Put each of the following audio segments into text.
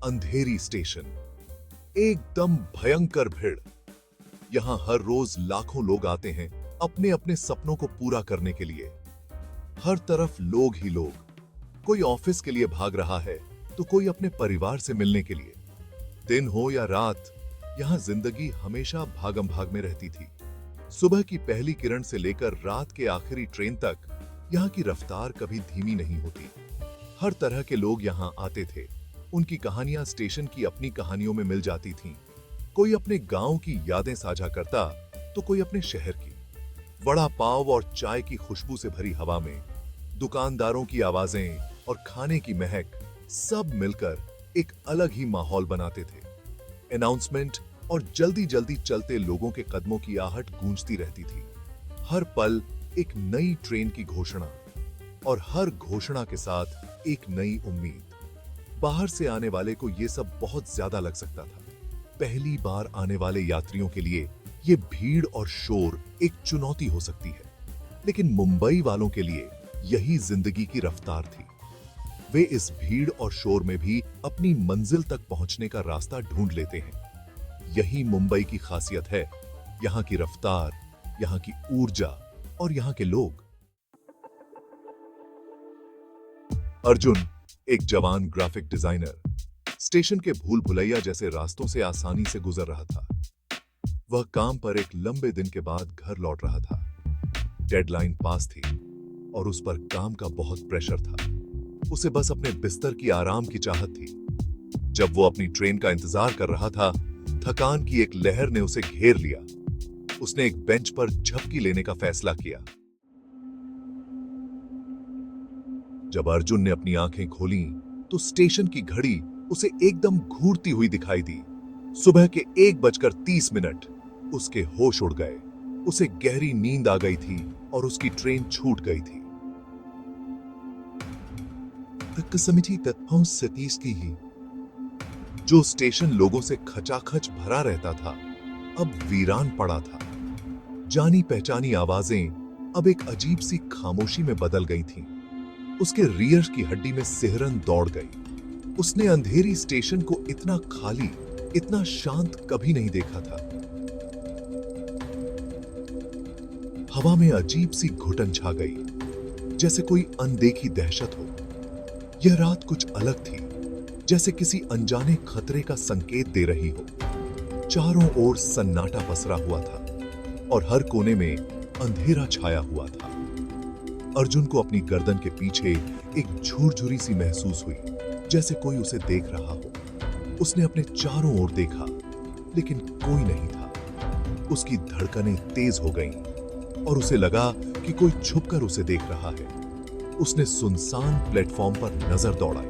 अंधेरी station, एकदम भयंकर भीड़। यहां हर रोज लाखों लोग आते हैं अपने अपने सपनों को पूरा करने के लिए। हर तरफ लोग ही लोग, कोई ऑफिस के लिए भाग रहा है तो कोई अपने परिवार से मिलने के लिए। दिन हो या रात, यहां जिंदगी हमेशा भागम भाग में रहती थी। सुबह की पहली किरण से लेकर रात के आखिरी ट्रेन तक यहां की रफ्तार कभी धीमी नहीं होती। हर तरह के लोग यहां आते थे। उनकी कहानियां स्टेशन की अपनी कहानियों में मिल जाती थीं। कोई अपने गांव की यादें साझा करता तो कोई अपने शहर की। वड़ा पाव और चाय की खुशबू से भरी हवा में दुकानदारों की आवाजें और खाने की महक सब मिलकर एक अलग ही माहौल बनाते थे। अनाउंसमेंट और जल्दी जल्दी चलते लोगों के कदमों की आहट गूंजती रहती थी। हर पल एक नई ट्रेन की घोषणा, और हर घोषणा के साथ एक नई उम्मीद। बाहर से आने वाले को यह सब बहुत ज्यादा लग सकता था। पहली बार आने वाले यात्रियों के लिए यह भीड़ और शोर एक चुनौती हो सकती है, लेकिन मुंबई वालों के लिए यही जिंदगी की रफ्तार थी। वे इस भीड़ और शोर में भी अपनी मंजिल तक पहुंचने का रास्ता ढूंढ लेते हैं। यही मुंबई की खासियत है, यहां की रफ्तार, यहां की ऊर्जा और यहां के लोग। अर्जुन, एक जवान ग्राफिक डिजाइनर, स्टेशन के भूल भुलैया जैसे रास्तों से आसानी से गुजर रहा था। वह काम पर एक लंबे दिन के बाद घर लौट रहा था। डेडलाइन पास थी और उस पर काम का बहुत प्रेशर था। उसे बस अपने बिस्तर की आराम की चाहत थी। जब वो अपनी ट्रेन का इंतजार कर रहा था, थकान की एक लहर ने उसे घेर लिया। उसने एक बेंच पर झपकी लेने का फैसला किया। जब अर्जुन ने अपनी आंखें खोलीं, तो स्टेशन की घड़ी उसे एकदम घूरती हुई दिखाई दी। सुबह के 1:30 उसके होश उड़ गए। उसे गहरी नींद आ गई थी और उसकी ट्रेन छूट गई थी। सतीश की ही जो स्टेशन लोगों से खचाखच भरा रहता था, अब वीरान पड़ा था। जानी पहचानी आवाजें अब एक अजीब सी खामोशी में बदल गई थीं। उसके रियर की हड्डी में सिहरन दौड़ गई। उसने अंधेरी स्टेशन को इतना खाली, इतना शांत कभी नहीं देखा था। हवा में अजीब सी घुटन छा गई, जैसे कोई अनदेखी दहशत हो। यह रात कुछ अलग थी, जैसे किसी अनजाने खतरे का संकेत दे रही हो। चारों ओर सन्नाटा पसरा हुआ था और हर कोने में अंधेरा छाया हुआ था। अर्जुन को अपनी गर्दन के पीछे एक झुरझुरी सी महसूस हुई, जैसे कोई उसे देख रहा हो। उसने अपने चारों ओर देखा, लेकिन कोई नहीं था। उसकी धड़कनें तेज हो गईं और उसे लगा कि कोई छुपकर उसे देख रहा है। उसने सुनसान प्लेटफॉर्म पर नजर दौड़ाई।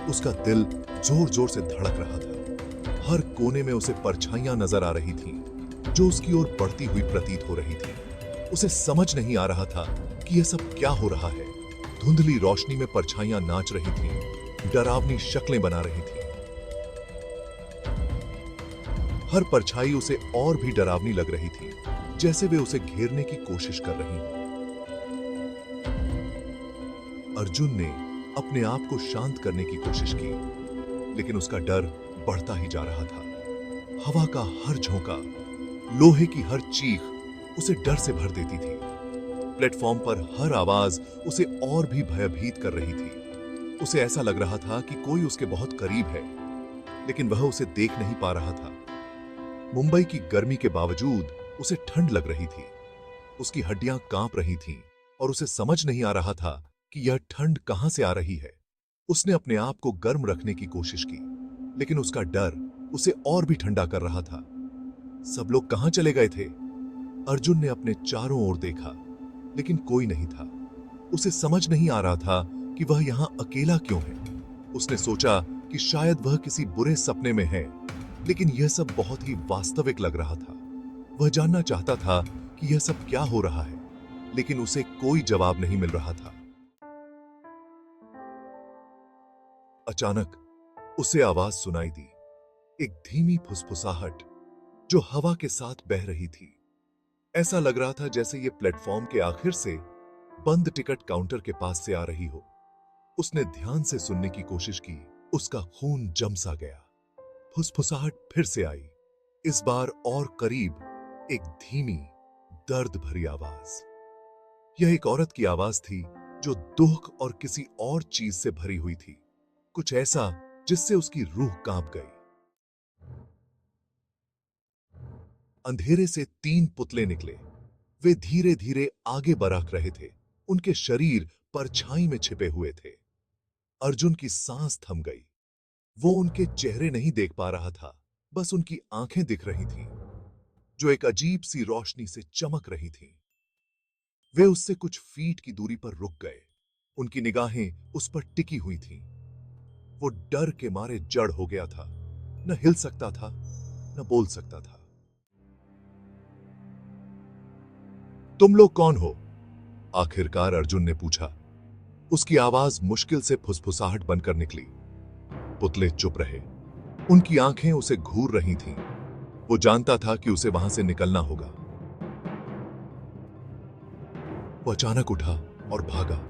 उसका दिल जोर जोर से धड़क रहा था। हर कोने में उसे परछाइयां नजर आ रही थीं, जो उसकी ओर बढ़ती हुई प्रतीत हो रही थी। उसे समझ नहीं आ रहा था कि यह सब क्या हो रहा है। धुंधली रोशनी में परछाइयां नाच रही थीं, डरावनी शक्लें बना रही थीं। हर परछाई उसे और भी डरावनी लग रही थी, जैसे वे उसे घेरने की कोशिश कर रही हों। अर्जुन ने अपने आप को शांत करने की कोशिश की, लेकिन उसका डर बढ़ता ही जा रहा था। हवा का हर झोंका, लोहे की हर चीख उसे डर से भर देती थी। प्लेटफॉर्म पर हर आवाज उसे और भी भयभीत कर रही थी। उसे ऐसा लग रहा था कि कोई उसके बहुत करीब है, लेकिन वह उसे देख नहीं पा रहा था। मुंबई की गर्मी के बावजूद उसे ठंड लग रही थी। उसकी हड्डियां कांप रही थीं और उसे समझ नहीं आ रहा था कि यह ठंड कहां से आ रही है। उसने अपने आप को गर्म रखने की कोशिश की, लेकिन उसका डर उसे और भी ठंडा कर रहा था। सब लोग कहां चले गए थे? अर्जुन ने अपने चारों ओर देखा, लेकिन कोई नहीं था। उसे समझ नहीं आ रहा था कि वह यहां अकेला क्यों है। उसने सोचा कि शायद वह किसी बुरे सपने में है, लेकिन यह सब बहुत ही वास्तविक लग रहा था। वह जानना चाहता था कि यह सब क्या हो रहा है, लेकिन उसे कोई जवाब नहीं मिल रहा था। अचानक उसे आवाज सुनाई दी, एक धीमी फुसफुसाहट जो हवा के साथ बह रही थी। ऐसा लग रहा था जैसे ये प्लेटफॉर्म के आखिर से बंद टिकट काउंटर के पास से आ रही हो। उसने ध्यान से सुनने की कोशिश की, उसका खून जम सा गया। फुसफुसाहट फिर से आई, इस बार और करीब, एक धीमी, दर्द भरी आवाज। यह एक औरत की आवाज थी जो दुख और किसी और चीज से भरी हुई थी, कुछ ऐसा जिससे उसकी रूह कांप गई। अंधेरे से 3 पुतले निकले। वे धीरे धीरे आगे बरक रहे थे, उनके शरीर परछाई में छिपे हुए थे। अर्जुन की सांस थम गई। वो उनके चेहरे नहीं देख पा रहा था, बस उनकी आंखें दिख रही थीं, जो एक अजीब सी रोशनी से चमक रही थीं। वे उससे कुछ फीट की दूरी पर रुक गए। उनकी निगाहें उस पर टिकी हुई थीं। वो डर के मारे जड़ हो गया था, न हिल सकता था, न बोल सकता था। तुम लोग कौन हो? आखिरकार अर्जुन ने पूछा। उसकी आवाज मुश्किल से फुसफुसाहट बनकर निकली। पुतले चुप रहे। उनकी आंखें उसे घूर रही थीं। वो जानता था कि उसे वहां से निकलना होगा। वो अचानक उठा और भागा।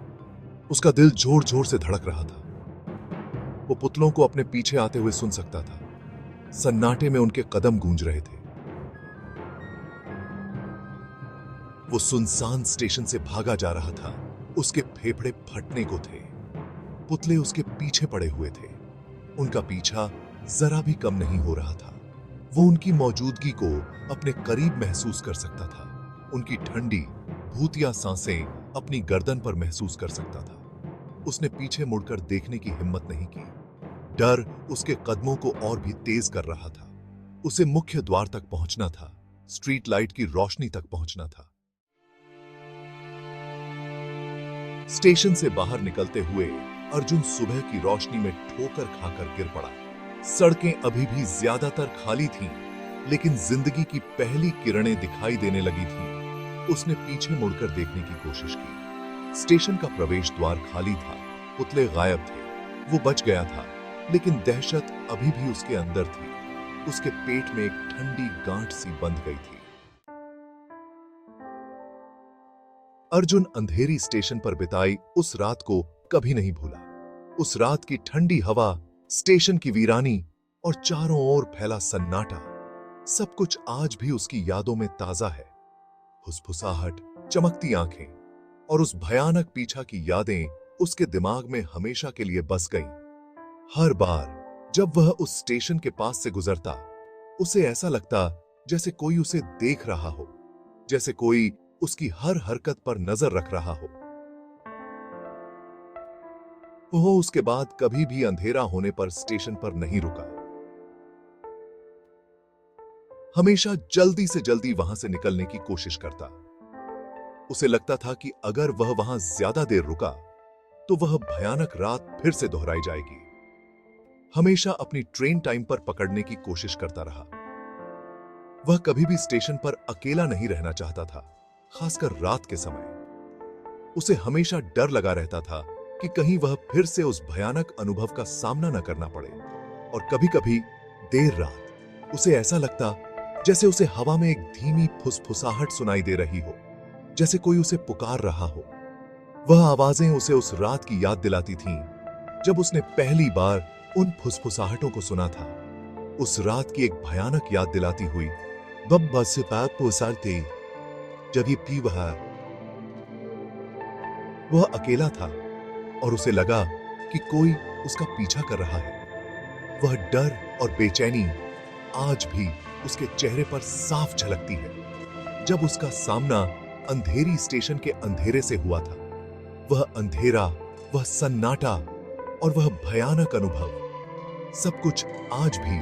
उसका दिल जोर जोर से धड़क रहा था। वो पुतलों को अपने पीछे आते हुए सुन सकता था। सन्नाटे में उनके कदम गूंज रहे थे। वो सुनसान स्टेशन से भागा जा रहा था। उसके फेफड़े फटने को थे। पुतले उसके पीछे पड़े हुए थे। उनका पीछा जरा भी कम नहीं हो रहा था। वो उनकी मौजूदगी को अपने करीब महसूस कर सकता था। उनकी ठंडी, भूतिया सांसें अपनी गर्दन पर महसूस कर सकता था। उसने पीछे मुड़कर देखने की हिम्मत नहीं की। डर उसके कदमों को और भी तेज कर रहा था। उसे मुख्य द्वार तक पहुंचना था, स्ट्रीट लाइट की रोशनी तक पहुंचना था। स्टेशन से बाहर निकलते हुए अर्जुन सुबह की रोशनी में ठोकर खाकर गिर पड़ा। सड़कें अभी भी ज्यादातर खाली थीं, लेकिन जिंदगी की पहली किरणें दिखाई देने लगी थीं। उसने पीछे मुड़कर देखने की कोशिश की। स्टेशन का प्रवेश द्वार खाली था, पुतले गायब थे। वो बच गया था, लेकिन दहशत अभी भी उसके अंदर थी। उसके पेट में एक ठंडी गांठ सी बंध गई थी। अर्जुन अंधेरी स्टेशन पर बिताई उस रात को कभी नहीं भूला। उस रात की ठंडी हवा, स्टेशन की वीरानी और चारों ओर फैला सन्नाटा, सब कुछ आज भी उसकी यादों में ताजा है। फुसफुसाहट, चमकती आंखें और उस भयानक पीछा की यादें उसके दिमाग में हमेशा के लिए बस गईं। हर बार जब वह उस स्टेशन के पास से गुजरता, उसे ऐसा लगता जैसे कोई उसे देख रहा हो, जैसे कोई उसकी हर हरकत पर नजर रख रहा हो। वो उसके बाद कभी भी अंधेरा होने पर स्टेशन पर नहीं रुका। हमेशा जल्दी से जल्दी वहां से निकलने की कोशिश करता। उसे लगता था कि अगर वह वहां ज्यादा देर रुका तो वह भयानक रात फिर से दोहराई जाएगी। हमेशा अपनी ट्रेन टाइम पर पकड़ने की कोशिश करता रहा। वह कभी भी स्टेशन पर अकेला नहीं रहना चाहता था, खासकर रात के समय। उसे हमेशा डर लगा रहता था कि कहीं वह फिर से उस भयानक अनुभव का सामना न करना पड़े। और कभी-कभी देर रात उसे ऐसा लगता जैसे उसे हवा में एक धीमी फुसफुसाहट सुनाई दे रही हो, जैसे कोई उसे पुकार रहा हो। वह आवाजें उसे उस रात की याद दिलाती थीं जब उसने पहली बार उन फुसफुसाहटों को सुना था। उस रात की एक भयानक याद दिलाती हुई बब्बा से पाप पोसालते जब ये पी वह अकेला था और उसे लगा कि कोई उसका पीछा कर रहा है। वह डर और बेचैनी आज भी उसके चेहरे पर साफ झलकती है। जब उसका सामना अंधेरी स्टेशन के अंधेरे से हुआ था, वह अंधेरा, वह सन्नाटा और वह भयानक अनुभव, सब कुछ आज भी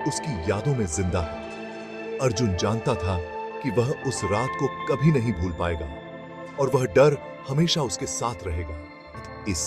उसकी यादों में जिंदा है। अर्जुन जानता था कि वह उस रात को कभी नहीं भूल पाएगा और वह डर हमेशा उसके साथ रहेगा। इस